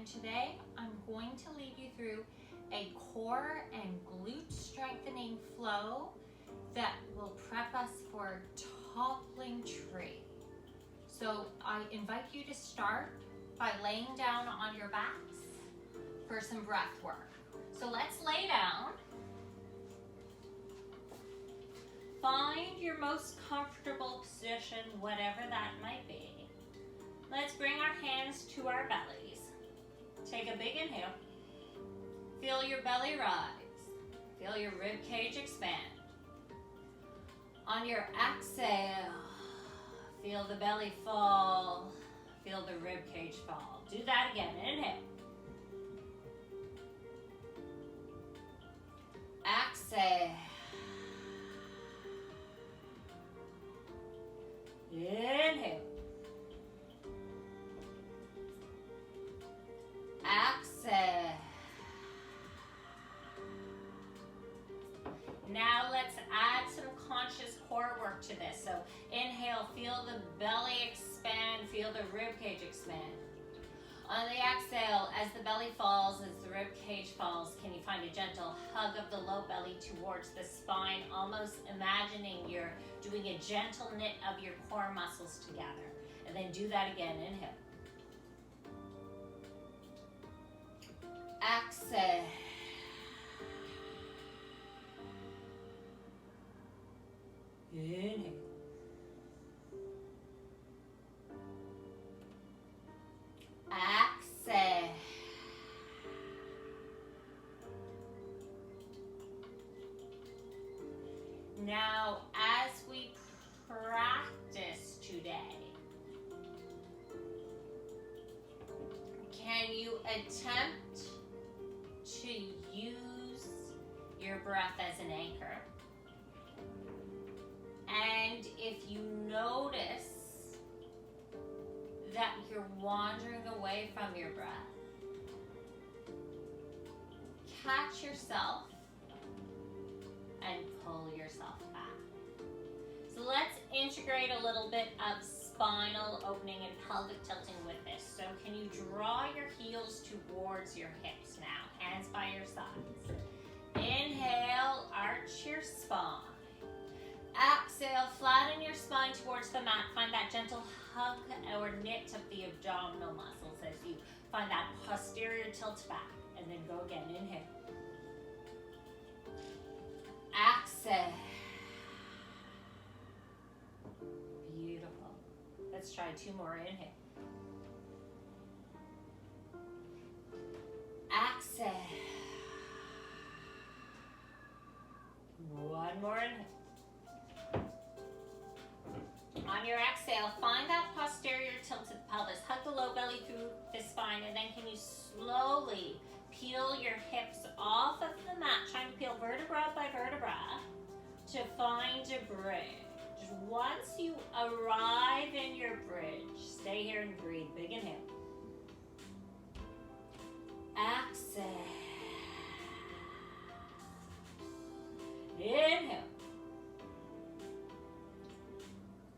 and today I'm going to lead you through a core and glute strengthening flow that will prep us for toppling tree. So I invite you to start by laying down on your backs for some breath work. So let's lay down. Find your most comfortable position, whatever that might be. Let's bring our hands to our bellies. Take a big inhale. Feel your belly rise. Feel your rib cage expand. On your exhale, feel the belly fall. Feel the rib cage fall. Do that again. Inhale. Exhale. Inhale. Exhale. Now let's add some conscious core work to this. So inhale, feel the belly expand, feel the rib cage expand. On the exhale, as the belly falls, as the rib cage falls, can you find a gentle hug of the low belly towards the spine, almost imagining you're doing a gentle knit of your core muscles together. And then do that again, inhale. Exhale. Inhale. Exhale. Now, as we practice today, can you attempt to use your breath as an anchor? And if you notice that you're wandering away from your breath, catch yourself and pull yourself back. So let's integrate a little bit of spinal opening and pelvic tilting with this. So can you draw your heels towards your hips now? Hands by your sides. Inhale, arch your spine. Exhale, flatten your spine towards the mat. Find that gentle hug or knit of the abdominal muscles as you find that posterior tilt back. And then go again, inhale. Exhale. Beautiful. Let's try two more, inhale. Exhale. One more inhale. On your exhale, find that posterior tilt to the pelvis. Hug the low belly through the spine, and then can you slowly peel your hips off of the mat, trying to peel vertebra by vertebra to find a bridge. Once you arrive in your bridge, stay here and breathe. Big inhale. Exhale. Inhale.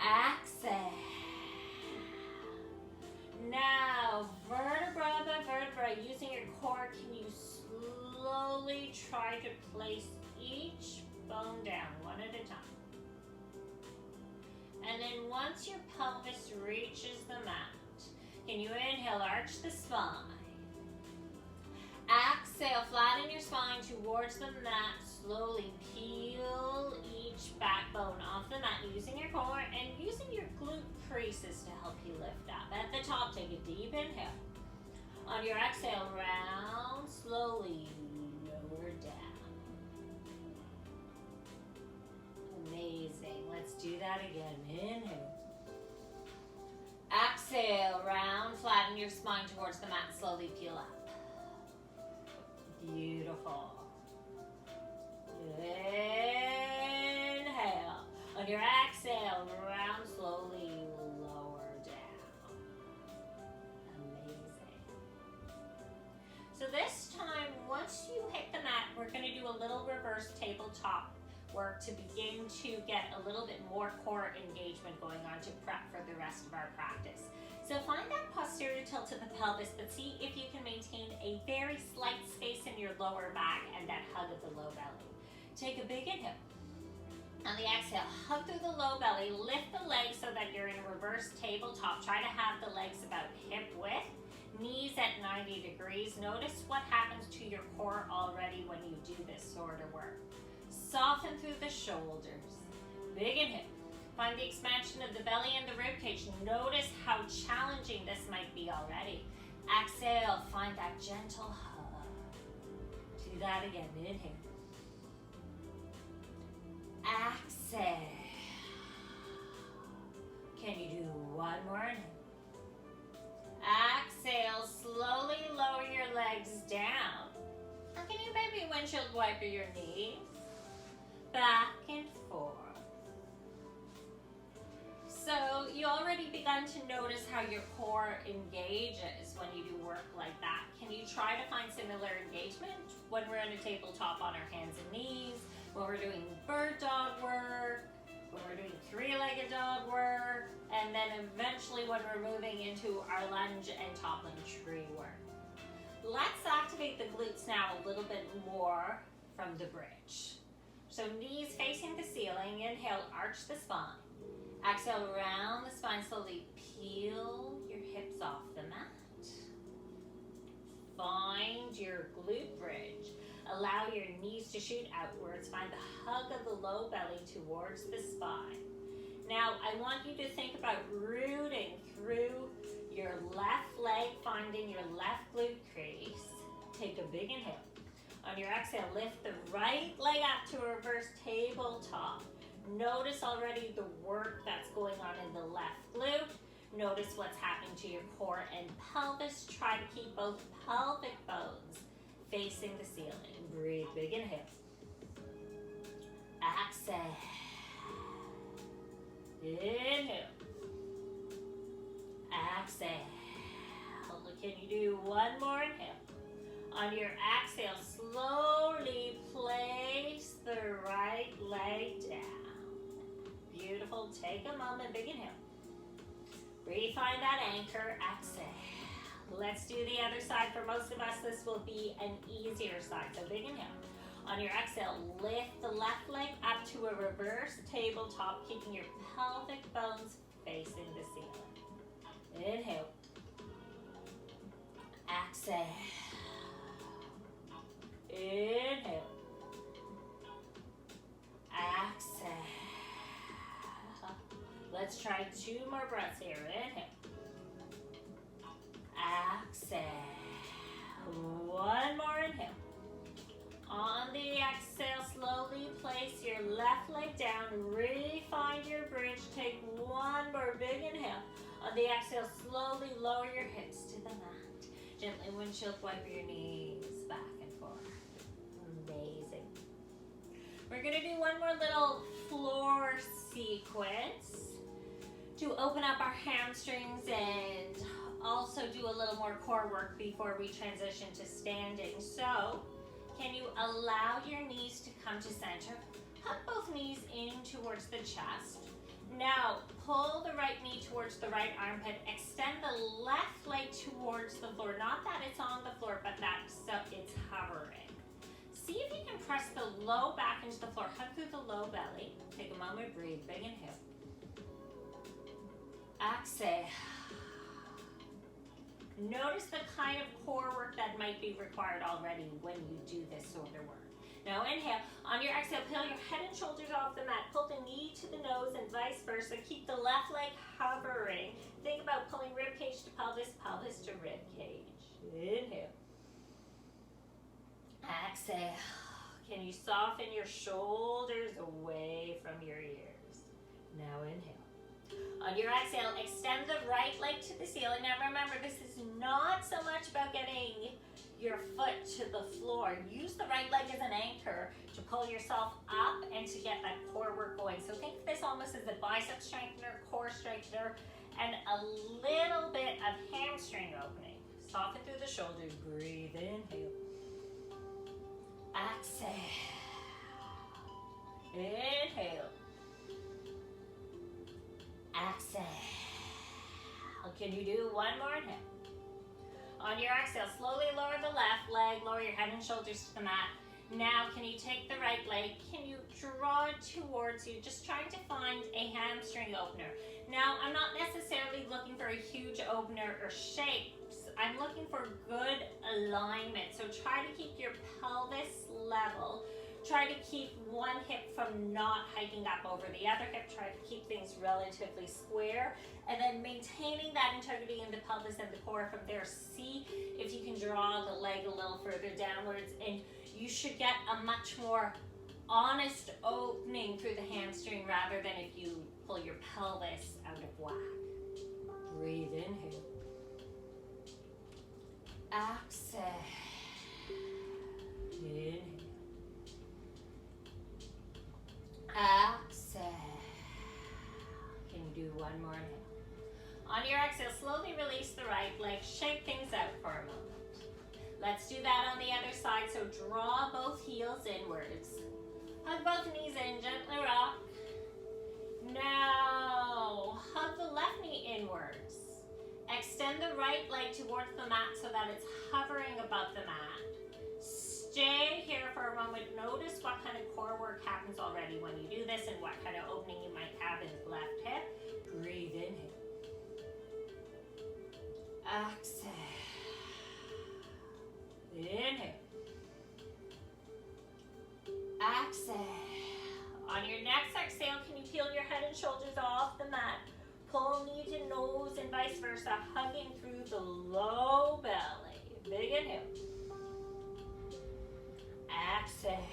Exhale. Now, vertebra by vertebra, using your core, can you slowly try to place each bone down one at a time? And then once your pelvis reaches the mat, can you inhale, arch the spine. Exhale, flatten your spine towards the mat. Slowly peel each backbone off the mat using your core and using your glute creases to help you lift up. At the top, take a deep inhale. On your exhale, round, slowly lower down. Amazing. Let's do that again. Inhale. Exhale, round, flatten your spine towards the mat. Slowly peel up. Beautiful. Inhale. On your exhale, round, slowly lower down. Amazing. So this time, once you hit the mat, we're going to do a little reverse tabletop work to begin to get a little bit more core engagement going on to prep for the rest of our practice. So find that posterior tilt of the pelvis, but see if you can maintain a very slight space in your lower back and that hug of the low belly. Take a big inhale. On the exhale, hug through the low belly, lift the legs so that you're in a reverse tabletop. Try to have the legs about hip width, knees at 90 degrees. Notice what happens to your core already when you do this sort of work. Soften through the shoulders. Big inhale. Find the expansion of the belly and the rib cage. Notice how challenging this might be already. Exhale, find that gentle hug. Do that again. Inhale. Exhale. Can you do one more inhale? Exhale, slowly lower your legs down. Or can you maybe windshield wiper your knees? Back and forth. So you already begun to notice how your core engages when you do work like that. Can you try to find similar engagement when we're on a tabletop on our hands and knees, when we're doing bird dog work, when we're doing three-legged dog work, and then eventually when we're moving into our lunge and toppling tree work. Let's activate the glutes now a little bit more from the bridge. So knees facing the ceiling, inhale, arch the spine. Exhale, round the spine, slowly peel your hips off the mat. Find your glute bridge. Allow your knees to shoot outwards. Find the hug of the low belly towards the spine. Now, I want you to think about rooting through your left leg, finding your left glute crease. Take a big inhale. On your exhale, lift the right leg up to a reverse tabletop. Notice already the work that's going on in the left glute. Notice what's happening to your core and pelvis. Try to keep both pelvic bones facing the ceiling. Breathe, big inhale. Exhale. Inhale. Exhale. Can you do one more inhale? On your exhale, slowly place the right leg down. Beautiful. Take a moment. Big inhale. Refine that anchor. Exhale. Let's do the other side. For most of us, this will be an easier side. So big inhale. On your exhale, lift the left leg up to a reverse tabletop, keeping your pelvic bones facing the ceiling. Inhale. Exhale. Inhale. Exhale. Let's try 2 more breaths here. Inhale. Exhale. One more inhale. On the exhale, slowly place your left leg down. Refine your bridge. Take one more big inhale. On the exhale, slowly lower your hips to the mat. Gently windshield wipe your knees back and forth. Amazing. We're going to do one more little floor sequence to open up our hamstrings and also do a little more core work before we transition to standing. So, can you allow your knees to come to center? Hug both knees in towards the chest. Now, pull the right knee towards the right armpit. Extend the left leg towards the floor. Not that it's on the floor, but that it's hovering. See if you can press the low back into the floor. Hug through the low belly. Take a moment, breathe. Big inhale. Exhale. Notice the kind of core work that might be required already when you do this sort of work. Now inhale. On your exhale, peel your head and shoulders off the mat. Pull the knee to the nose and vice versa. Keep the left leg hovering. Think about pulling rib cage to pelvis, pelvis to rib cage. Inhale. Exhale. Can you soften your shoulders away from your ears? Now inhale. On your exhale, extend the right leg to the ceiling. Now remember, this is not so much about getting your foot to the floor. Use the right leg as an anchor to pull yourself up and to get that core work going. So think of this almost as a bicep strengthener, core strengthener, and a little bit of hamstring opening. Soften through the shoulders. Breathe. Inhale. Exhale. Exhale. Can you do one more inhale? On your exhale, slowly lower the left leg, lower your head and shoulders to the mat. Now, can you take the right leg? Can you draw it towards you? Just trying to find a hamstring opener. Now, I'm not necessarily looking for a huge opener or shapes. I'm looking for good alignment. So try to keep your pelvis level. Try to keep one hip from not hiking up over the other hip. Try to keep things relatively square. And then maintaining that integrity in the pelvis and the core from there. See if you can draw the leg a little further downwards, and you should get a much more honest opening through the hamstring rather than if you pull your pelvis out of whack. Breathe in here. Exhale. Inhale. Exhale. Can you do one more inhale? On your exhale, slowly release the right leg. Shake things out for a moment. Let's do that on the other side. So draw both heels inwards. Hug both knees in, gently rock. Now, hug the left knee inwards. Extend the right leg towards the mat so that it's hovering above the mat. Stay here for a moment. Notice what kind of core work happens already when you do this and what kind of opening you might have in the left hip. Breathe in here. Exhale. Inhale. Exhale. On your next exhale, can you peel your head and shoulders off the mat? Pull knee to nose and vice versa, hugging through the low belly. Big inhale. Exhale.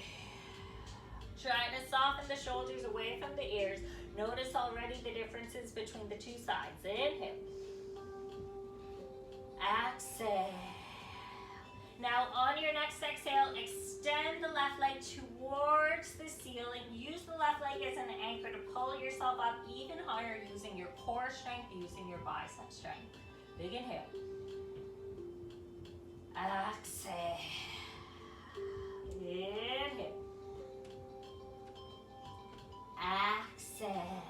Try to soften the shoulders away from the ears. Notice already the differences between the two sides. Inhale. Exhale. Now on your next exhale, extend the left leg towards the ceiling. Use the left leg as an anchor to pull yourself up even higher using your core strength, using your bicep strength. Big inhale. Exhale. Inhale. Exhale.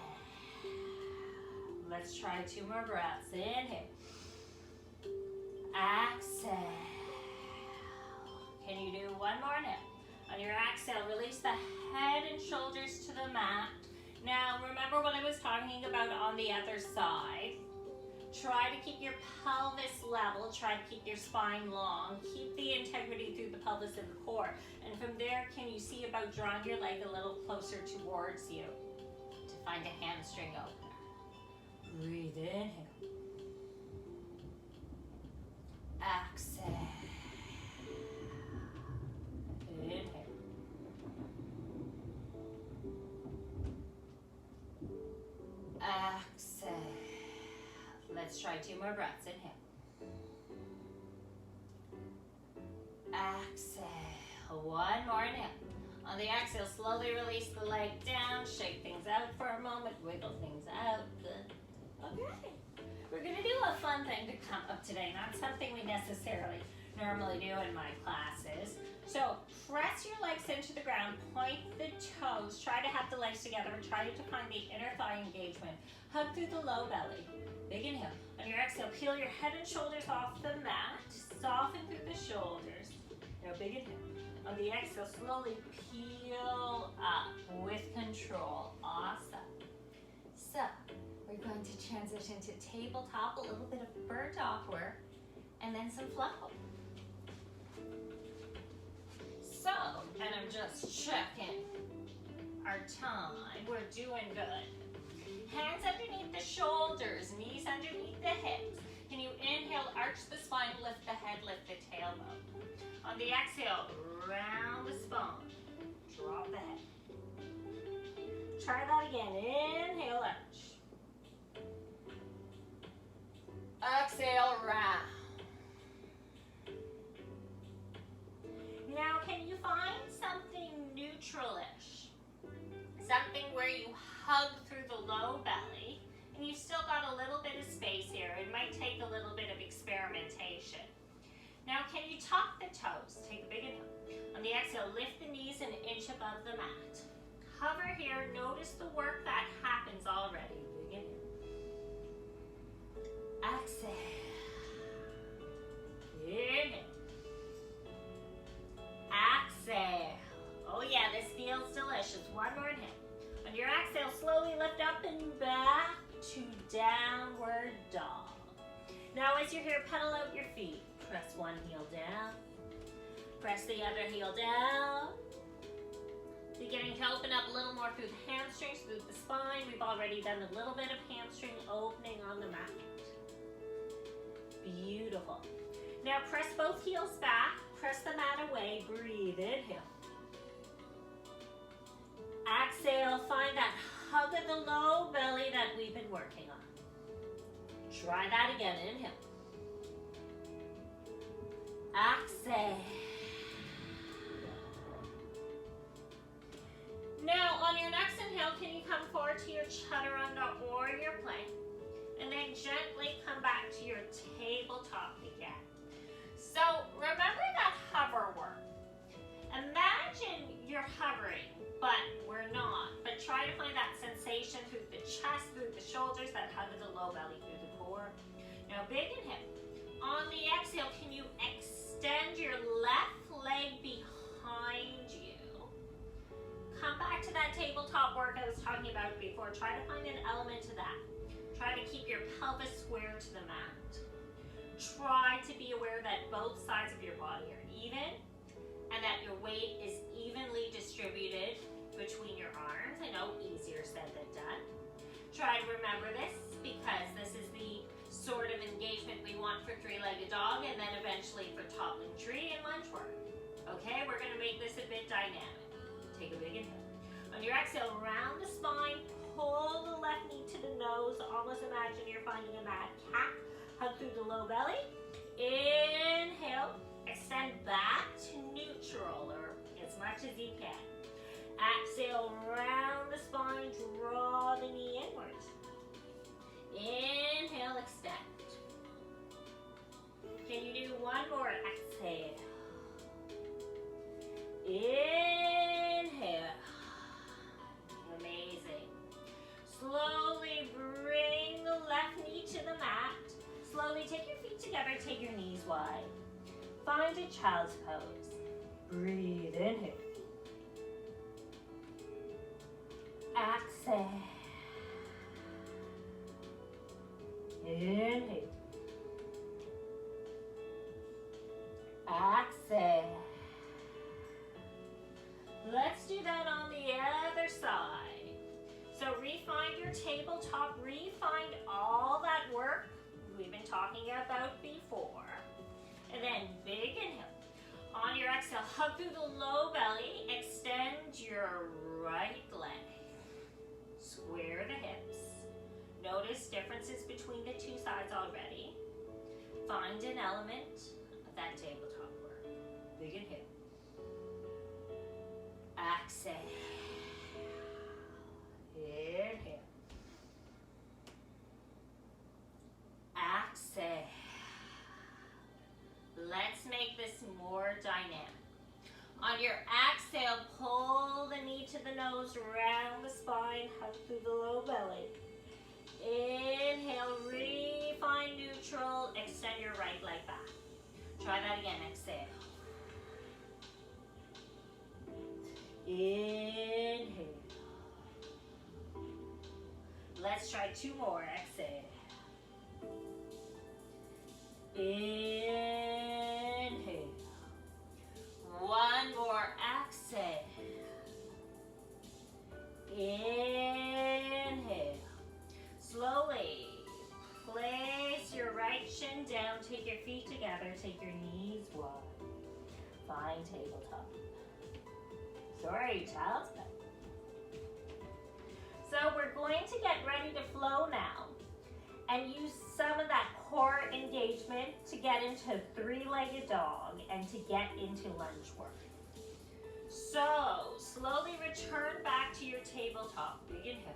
Let's try 2 more breaths. Inhale. Exhale. Can you do one more inhale? On your exhale, release the head and shoulders to the mat. Now, remember what I was talking about on the other side. Try to keep your pelvis level. Try to keep your spine long. Keep the integrity through the pelvis and the core. And from there, can you see about drawing your leg a little closer towards you to find a hamstring opener? Breathe in. Exhale. Inhale. Exhale. Let's try 2 more breaths. Inhale. Exhale. One more inhale. On the exhale, slowly release the leg down. Shake things out for a moment. Wiggle things out. Good. Okay. We're going to do a fun thing to come up today. Not something we necessarily normally do in my classes. So press your legs into the ground. Point the toes. Try to have the legs together. Try to find the inner thigh engagement. Hug through the low belly. Big inhale. On your exhale, peel your head and shoulders off the mat. Soften through the shoulders. Now big inhale. On the exhale, slowly peel up with control. Awesome. So we're going to transition to tabletop, a little bit of bird dog work, and then some flow. So, and I'm just checking our time. We're doing good. Hands underneath the shoulders, knees underneath the hips. Can you inhale, arch the spine, lift the head, lift the tailbone. On the exhale, round the spine, drop the head. Try that again. Inhale, arch. Exhale, round. Now, can you find something neutral-ish? Something where you hug through the low belly, and you've still got a little bit of space here. It might take a little bit of experimentation. Now, can you tuck the toes? Take a big inhale. On the exhale, lift the knees an inch above the mat. Hover here. Notice the work that happens already. Big inhale. Exhale. Inhale. Exhale. Oh yeah, this feels delicious. One more inhale. On your exhale, slowly lift up and back to downward dog. Now as you're here, pedal out your feet. Press one heel down. Press the other heel down. Beginning to open up a little more through the hamstrings, through the spine. We've already done a little bit of hamstring opening on the mat. Beautiful. Now press both heels back. Press the mat away. Breathe. Inhale. Exhale. Find that hug of the low belly that we've been working on. Try that again. Inhale. Exhale. Now, on your next inhale, can you come forward to your chaturanga or your plank? And then gently come back to your tabletop again. So, remember that hover work. Imagine you're hovering, but we're not. But try to find that sensation through the chest, through the shoulders, that hug of the low belly through the core. Now, big inhale. On the exhale, can you extend your left leg behind you? Come back to that tabletop work I was talking about before. Try to find an element to that. Try to keep your pelvis square to the mat. Try to be aware that both sides of your body are even and that your weight is evenly distributed between your arms. I know, easier said than done. Try to remember this because this is the sort of engagement we want for three-legged dog and then eventually for toppling tree and lunge work. Okay, we're going to make this a bit dynamic. Take a big inhale. On your exhale, round the spine, pull the left knee to the nose. Almost imagine you're finding a mad cat. Hug through the low belly. Inhale, extend back to neutral or as much as you can. Exhale, round the spine, draw the knee inwards. Inhale, extend. Can you do one more? Exhale. Inhale. Amazing. Slowly bring the left knee to the mat. Slowly take your feet together, take your knees wide. Find a child's pose. Breathe, inhale. Exhale. Inhale. Exhale. Let's do that on the other side. So refine your tabletop, refine all that work we've been talking about before. And then big inhale. On your exhale, hug through the low belly, extend your right leg. Square the hips. Notice differences between the two sides already. Find an element of that tabletop work. Big inhale. Exhale. Inhale. Exhale. Let's make this more dynamic. On your exhale, pull the knee to the nose, round the spine, hug through the low belly. Inhale, refine neutral, extend your right leg back. Try that again, exhale. Inhale. Let's try two more, exhale. Inhale. One more, exhale. Inhale. Slowly place your right shin down, take your feet together, take your knees wide. Find tabletop. Sorry, child's pose. So we're going to get ready to flow now and use some of that core engagement to get into three-legged dog and to get into lunge work. So slowly return back to your tabletop. Big inhale.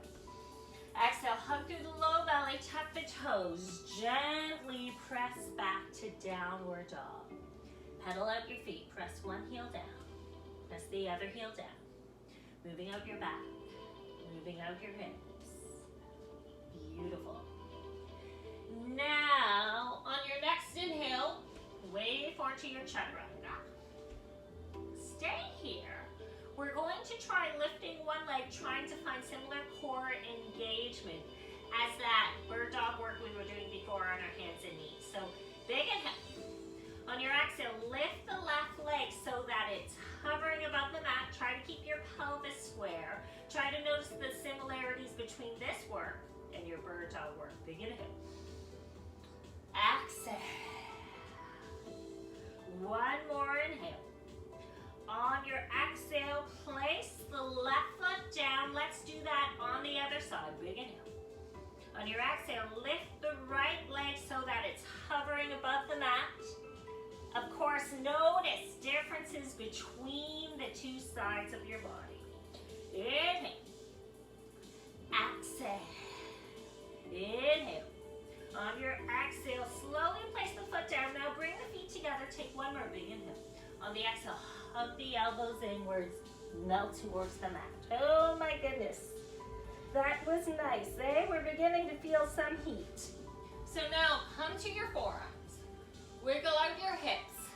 Exhale, hug through the low belly, tuck the toes, gently press back to downward dog. Pedal out your feet, press one heel down, press the other heel down. Moving out your back, moving out your hips. Beautiful. Now, on your next inhale, wave forward to your chaturanga. Stay here. We're going to try lifting one leg, trying to find similar core engagement as that bird dog work we were doing before on our hands and knees. So big inhale. On your exhale, lift the left leg so that it's hovering above the mat. Try to keep your pelvis square. Try to notice the similarities between this work and your bird dog work. Big inhale. Exhale. One more inhale. On your exhale, place the left foot down. Let's do that on the other side. Big inhale. On your exhale, lift the right leg so that it's hovering above the mat. Of course, notice differences between the two sides of your body. Inhale. Exhale. Inhale. On your exhale, slowly place the foot down. Now bring the feet together. Take one more big inhale. On the exhale, hug the elbows inwards. Melt towards the mat. Oh my goodness. That was nice, eh? We're beginning to feel some heat. So now come to your forearms. Wiggle out your hips.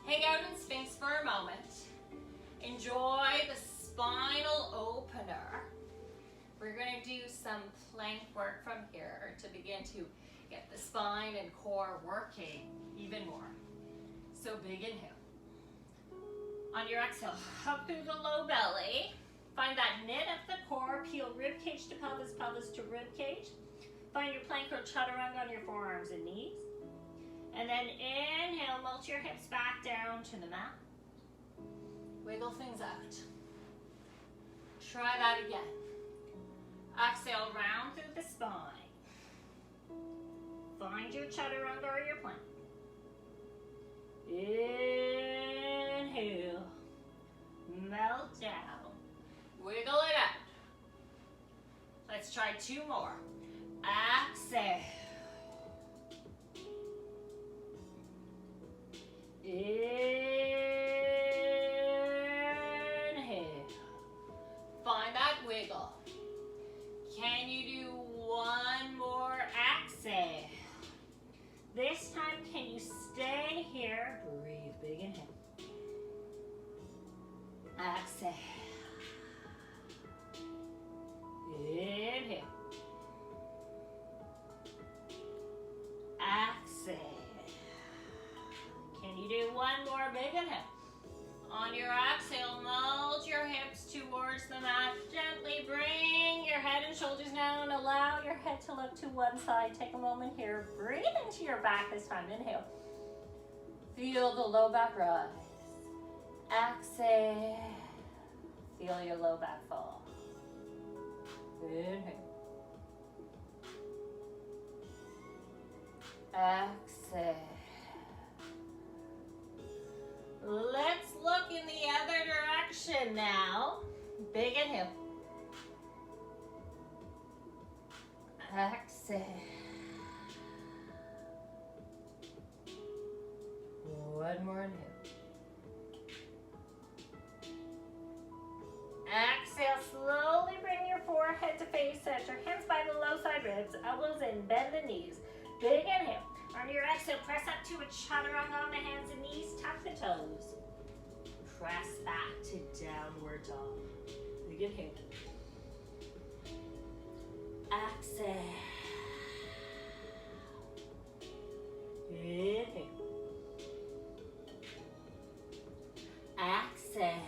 Hang out in Sphinx for a moment. Enjoy the spinal opener. We're going to do some plank work from here to begin to get the spine and core working even more. So big inhale. On your exhale, hug through the low belly. Find that knit of the core. Peel rib cage to pelvis, pelvis to rib cage. Find your plank or chaturanga on your forearms and knees. And then inhale, melt your hips back down to the mat. Wiggle things out. Try that again. Exhale, round through the spine. Find your chaturanga or your plank. Inhale, melt down. Wiggle it out. Let's try two more. Exhale. Inhale. Find that wiggle. Can you do one more exhale? This time, can you stay here? Breathe, big inhale. Exhale. Inhale. Exhale. Can you do one more big inhale? On your exhale, melt your hips towards the mat. Gently bring your head and shoulders down. Allow your head to look to one side. Take a moment here. Breathe into your back this time. Inhale. Feel the low back rise. Exhale. Feel your low back fall. Inhale. Exhale. Let's look in the other direction now. Big inhale. Exhale. One more inhale. Exhale, slowly bring your forehead to face center. Hands by the low side ribs, elbows in, bend the knees. Big inhale. On your exhale, press up to a chaturanga on the hands and knees. Tap the toes. Press back to downward dog. Big inhale. Exhale. Inhale. Exhale.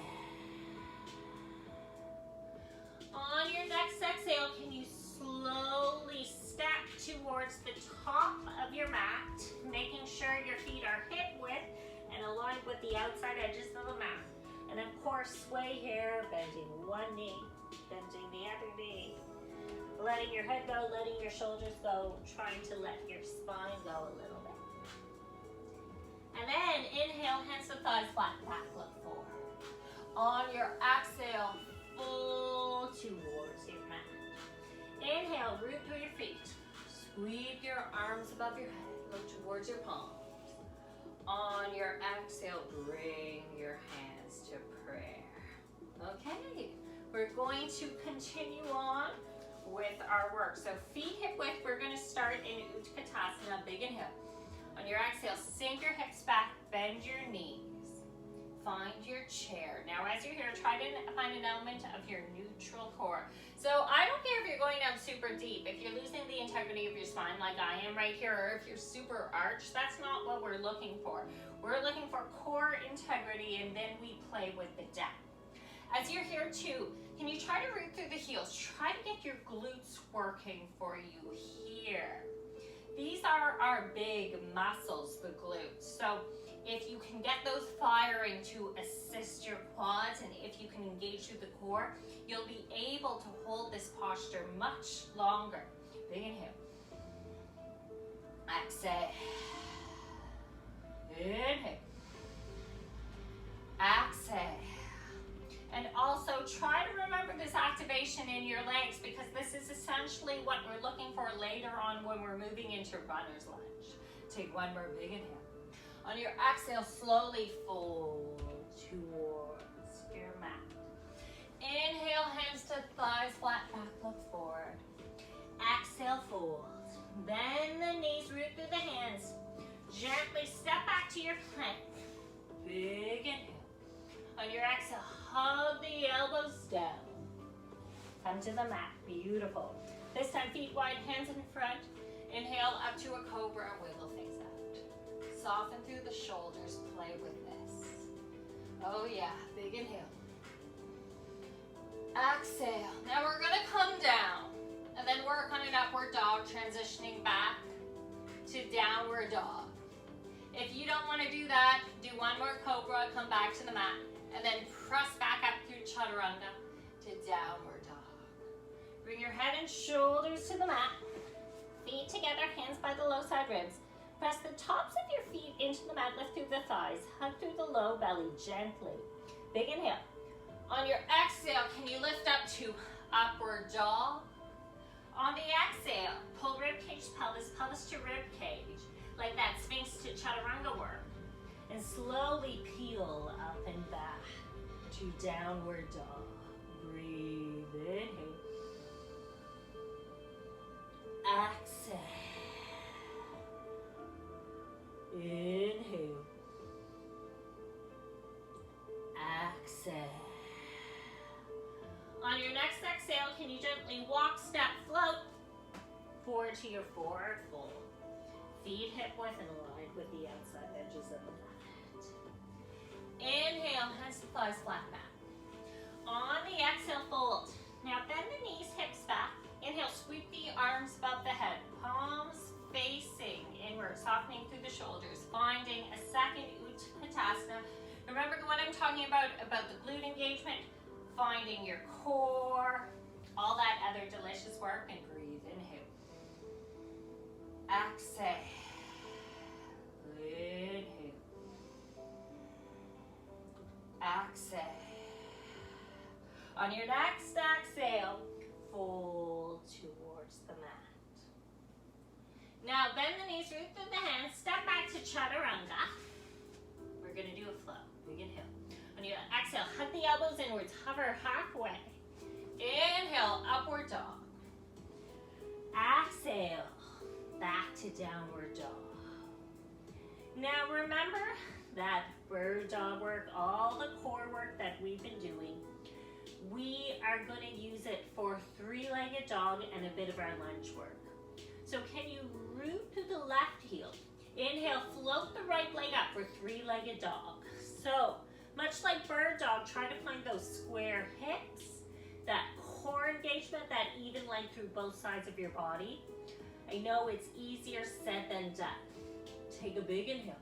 On your next exhale, can you slowly step towards the top of your mat, making sure your feet are hip width and aligned with the outside edges of the mat. And of course, sway here, bending one knee, bending the other knee, letting your head go, letting your shoulders go, trying to let your spine go a little bit. And then inhale, hands to thighs flat, back foot forward. On your exhale, full towards your mat. Inhale, root through your feet. Sweep your arms above your head. Look towards your palms. On your exhale, bring your hands to prayer. Okay, we're going to continue on with our work. So feet hip width, we're going to start in Utkatasana, big inhale. On your exhale, sink your hips back, bend your knees. Find your chair. Now as you're here, try to find an element of your neutral core. So I don't care if you're going down super deep, if you're losing the integrity of your spine like I am right here, or if you're super arched, that's not what we're looking for. We're looking for core integrity, and then we play with the depth. As you're here too, can you try to root through the heels? Try to get your glutes working for you here. These are our big muscles, the glutes. So if you can get those firing to assist your quads, and if you can engage through the core, you'll be able to hold this posture much longer. Big inhale. Exhale. Inhale. Exhale. And also try to remember this activation in your legs, because this is essentially what we're looking for later on when we're moving into runner's lunge. Take one more big inhale. On your exhale, slowly fold towards your mat. Inhale, hands to thighs, flat back, look forward. Exhale, fold. Bend the knees, root through the hands. Gently step back to your plank. Big inhale. On your exhale, hug the elbows down. Come to the mat, beautiful. This time, feet wide, hands in front. Inhale up to a cobra, wiggle things out. Soften through the shoulders, play with this. Oh yeah, big inhale. Exhale. Now we're gonna come down and then work on an upward dog, transitioning back to downward dog. If you don't wanna do that, do one more cobra, come back to the mat, and then press back up through chaturanga to downward dog. Bring your head and shoulders to the mat. Feet together, hands by the low side ribs. Press the tops of your feet into the mat, lift through the thighs, hug through the low belly gently. Big inhale. On your exhale, can you lift up to upward dog? On the exhale, pull rib cage to pelvis, pelvis to rib cage, like that Sphinx to chaturanga work. And slowly peel up and back to downward dog. Breathe, inhale. Exhale. Inhale. Exhale. On your next exhale, can you gently walk, step, float forward to your forward fold. Feet hip width and aligned with the outside edges of the mat. Inhale, hands to thighs, flat back. On the exhale, fold. Now bend the knees, hips back. Inhale, sweep the arms above the head. Palms facing inward, softening through the shoulders, finding a second Utkatasana. Remember what I'm talking about the glute engagement, finding your core, all that other delicious work, and breathe, inhale. Exhale. Inhale. Exhale. On your next exhale, fold towards the mat. Now bend the knees, root through the hands, step back to chaturanga. We're gonna do a flow. Big inhale. On your exhale, hug the elbows inwards, hover halfway. Inhale, upward dog. Exhale, back to downward dog. Now remember that bird dog work, all the core work that we've been doing, we are going to use it for three-legged dog and a bit of our lunge work. So can you root to the left heel? Inhale, float the right leg up for three-legged dog. So much like bird dog, try to find those square hips, that core engagement, that even length through both sides of your body. I know it's easier said than done. Take a big inhale.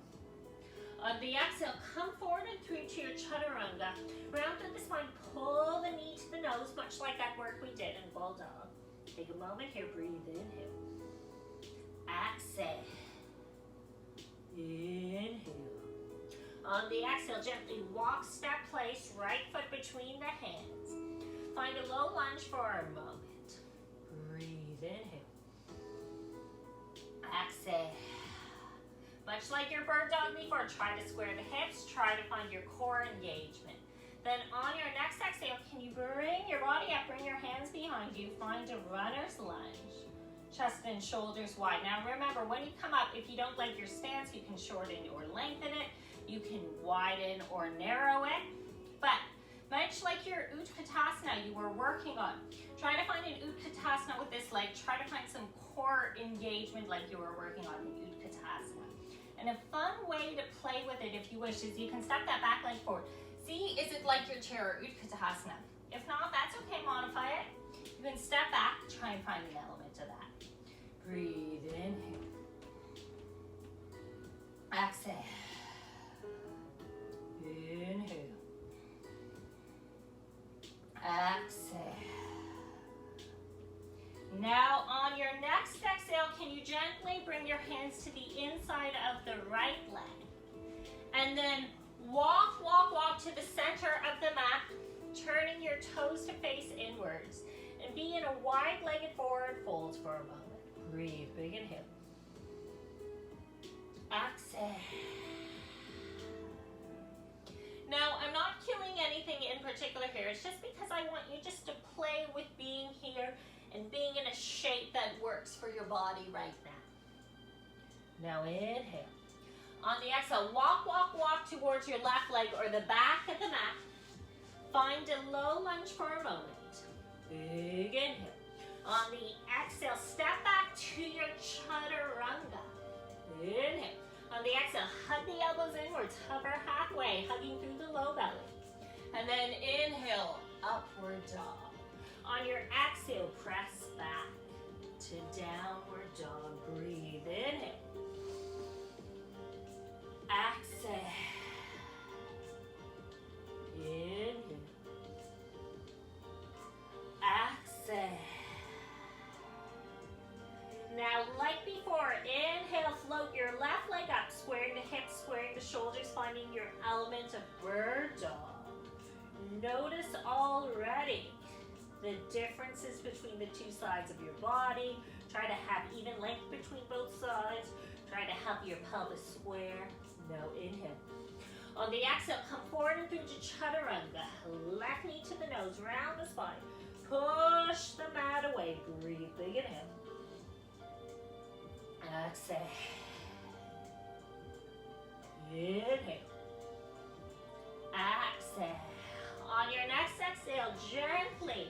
On the exhale, come forward and through to your chaturanga. Round through the spine, pull the knee to the nose, much like that work we did in bulldog. Take a moment here, breathe, inhale. Exhale. Inhale. On the exhale, gently walk, step, place, right foot between the hands. Find a low lunge for a moment. Breathe, inhale. Exhale. Much like your bird dog before, try to square the hips, try to find your core engagement. Then on your next exhale, can you bring your body up, bring your hands behind you, find a runner's lunge. Chest and shoulders wide. Now remember, when you come up, if you don't like your stance, you can shorten or lengthen it. You can widen or narrow it. But much like your Utkatasana you were working on, try to find an Utkatasana with this leg. Try to find some core engagement like you were working on in Utkatasana. And a fun way to play with it, if you wish, is you can step that back leg forward. See, is it like your chair or Utkatasana? If not, that's okay, modify it. You can step back, try and find an element of that. Breathe in. Exhale. Inhale. Exhale. Now on your next exhale, can you gently bring your hands to the inside of the right leg? And then walk to the center of the mat, turning your toes to face inwards. And be in a wide-legged forward fold for a moment. Breathe, big inhale. Exhale. Now, I'm not cueing anything in particular here. It's just because I want you just to play with being here and being in a shape that works for your body right now. Now inhale. On the exhale, walk towards your left leg or the back of the mat. Find a low lunge for a moment. Big inhale. On the exhale, step back to your chaturanga. Inhale. On the exhale, hug the elbows inwards, hover halfway, hugging through the low belly. And then inhale, upward dog. On your exhale, press back to downward dog. Breathe, inhale. Exhale. Inhale. Exhale. Now, like before, inhale, float your left leg up, squaring the hips, squaring the shoulders, finding your element of bird dog. Notice already the differences between the two sides of your body. Try to have even length between both sides. Try to have your pelvis square. Now inhale. On the exhale, come forward and through to chaturanga. Left knee to the nose, round the spine. Push the mat away. Breathe, big inhale. Exhale. Inhale. Exhale. On your next exhale, gently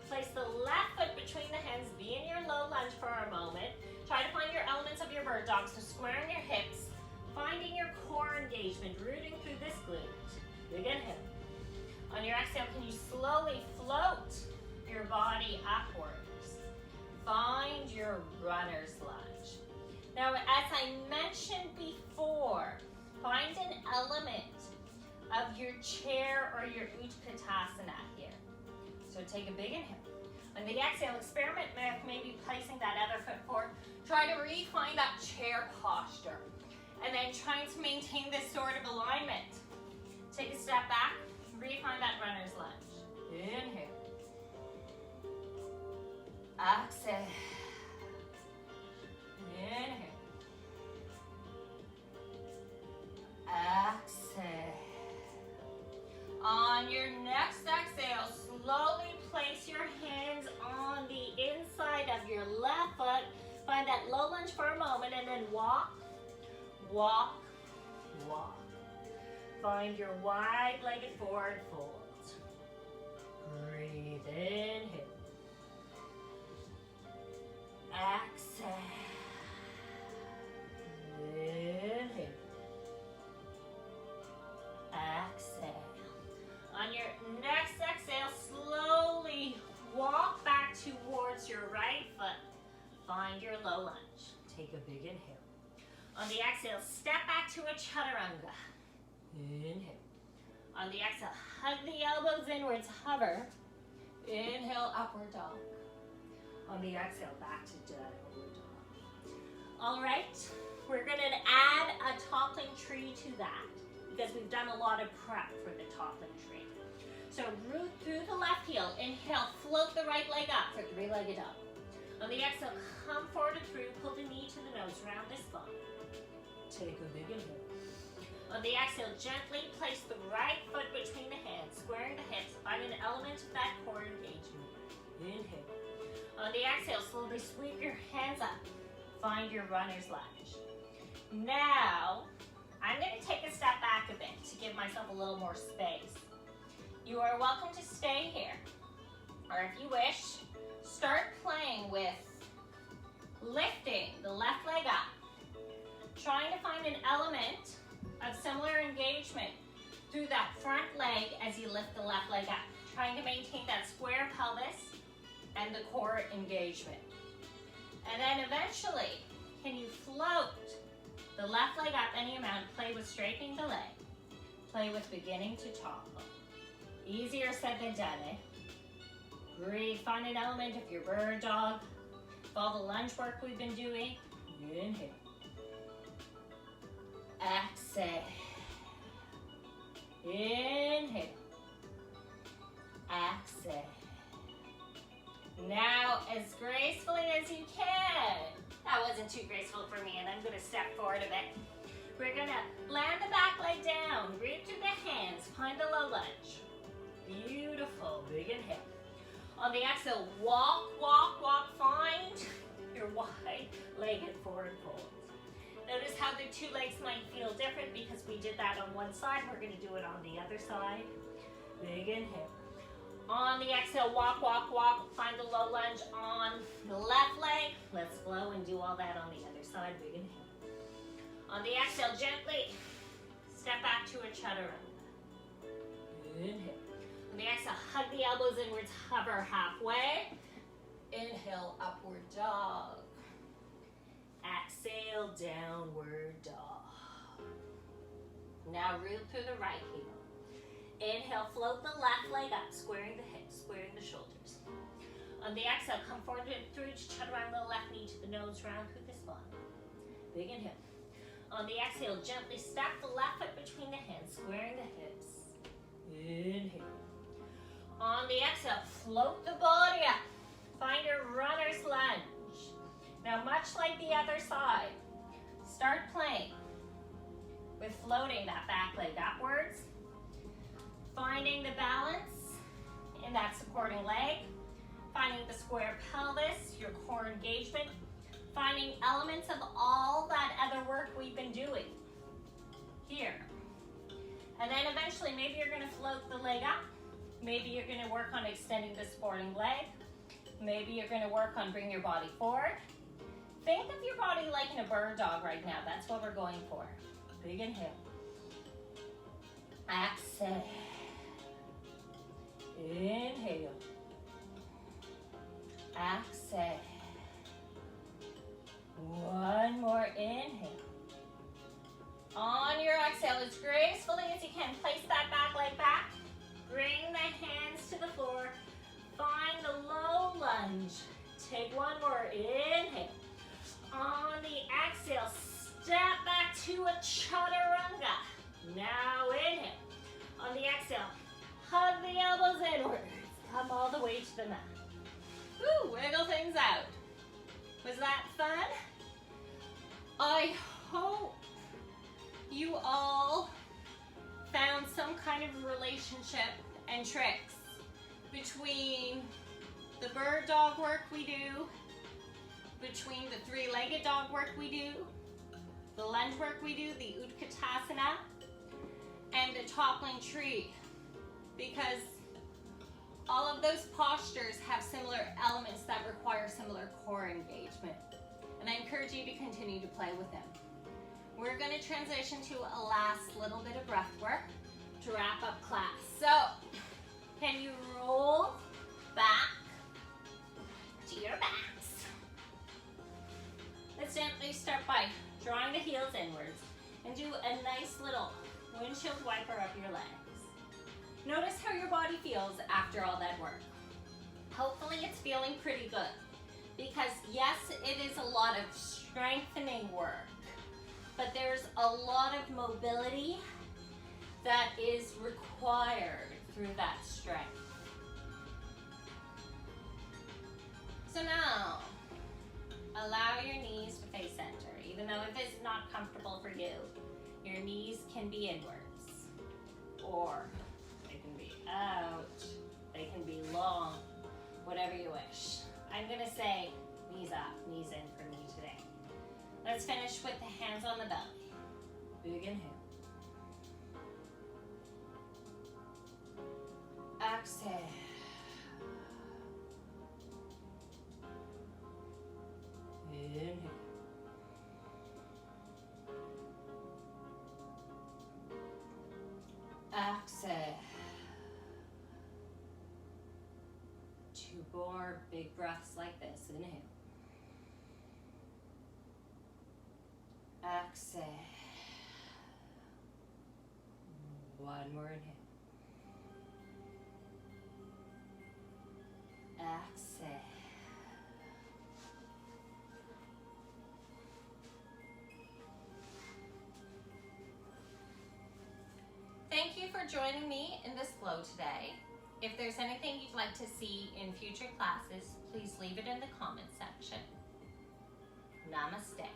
place the left foot between the hands. Be in your low lunge for a moment. Try to find your elements of your bird dog. So squaring your hips, finding your core engagement, rooting through this glute. Big inhale. On your exhale, can you slowly float your body upwards? Find your runner's lunge. Now, as I mentioned before, find an element of your chair or your Utkatasana here. So take a big inhale. On the exhale, experiment with maybe placing that other foot forward. Try to refine that chair posture. And then trying to maintain this sort of alignment. Take a step back, refine that runner's lunge. Inhale. Exhale. Inhale. Exhale. On your next exhale, slowly place your hands on the inside of your left foot. Find that low lunge for a moment and then walk. Find your wide-legged forward fold. Breathe, inhale. Exhale. Inhale. Exhale. On your next exhale, slowly walk back towards your right foot. Find your low lunge. Take a big inhale. On the exhale, step back to a chaturanga. Inhale. On the exhale, hug the elbows inwards, hover. Inhale, upward dog. On the exhale, back to downward dog. All right, we're gonna add a toppling tree to that because we've done a lot of prep for the toppling tree. So root through the left heel. Inhale, float the right leg up for three-legged dog. On the exhale, come forward and through, pull the knee to the nose, round the spine. Take a big inhale. On the exhale, gently place the right foot between the hands, squaring element of that core engagement. Inhale. On the exhale, slowly sweep your hands up. Find your runner's lunge. Now, I'm going to take a step back a bit to give myself a little more space. You are welcome to stay here. Or if you wish, start playing with lifting the left leg up. Trying to find an element of similar engagement through that front leg as you lift the left leg up. Trying to maintain that square pelvis and the core engagement. And then eventually, can you float the left leg up any amount? Play with straightening the leg. Play with beginning to topple. Easier said than done, eh? Breathe, find an element of your bird dog. All the lunge work we've been doing. Inhale. Exhale. Inhale. Exhale. Now, as gracefully as you can. That wasn't too graceful for me, and I'm going to step forward a bit. We're going to land the back leg down, reach through the hands, find the low lunge. Beautiful, big inhale. On the exhale, walk, walk, walk, find your wide-legged forward fold. Notice how the two legs might feel different because we did that on one side. We're going to do it on the other side. Big inhale. On the exhale, walk, walk, walk. Find the low lunge on the left leg. Let's flow and do all that on the other side. Big inhale. On the exhale, gently step back to a chaturanga. Inhale. On the exhale, hug the elbows inwards, hover halfway. Inhale, upward dog. Exhale, downward dog. Now root through the right heel. Inhale, float the left leg up, squaring the hips, squaring the shoulders. On the exhale, come forward through to chaturanga, left knee to the nose, round through the spine. Big inhale. On the exhale, gently step the left foot between the hands, squaring the hips. Inhale. On the exhale, float the body up. Find your runner's lunge. Now, much like the other side, start playing with floating that back leg upwards, finding the balance in that supporting leg, finding the square pelvis, your core engagement, finding elements of all that other work we've been doing here. And then eventually, maybe you're going to float the leg up. Maybe you're going to work on extending the supporting leg. Maybe you're going to work on bringing your body forward. Think of your body like in a bird dog right now. That's what we're going for. Big inhale. Exhale. Inhale. Exhale. One more inhale. On your exhale, as gracefully as you can, place that back leg back. Bring the hands to the floor. Find the low lunge. Take one more inhale. On the exhale, step back to a chaturanga. Now inhale. On the exhale, hug the elbows inwards. Come all the way to the mat. Woo, wiggle things out. Was that fun? I hope you all found some kind of relationship and tricks between the bird dog work we do, between the three-legged dog work we do, the lunge work we do, the Utkatasana, and the toppling tree, because all of those postures have similar elements that require similar core engagement. And I encourage you to continue to play with them. We're going to transition to a last little bit of breath work to wrap up class. So, can you roll back to your backs? Let's gently start by drawing the heels inwards and do a nice little windshield wiper up your legs. Notice how your body feels after all that work. Hopefully it's feeling pretty good, because yes, it is a lot of strengthening work, but there's a lot of mobility that is required through that strength. So now, allow your knees to face center. Even though if it's not comfortable for you, your knees can be inwards, or they can be out, they can be Let's finish with the hands on the belly. Big inhale. Exhale. Inhale. Exhale. 2 more big breaths like this. Inhale. Exhale. 1 more inhale. Exhale. Thank you for joining me in this flow today. If there's anything you'd like to see in future classes, please leave it in the comment section. Namaste.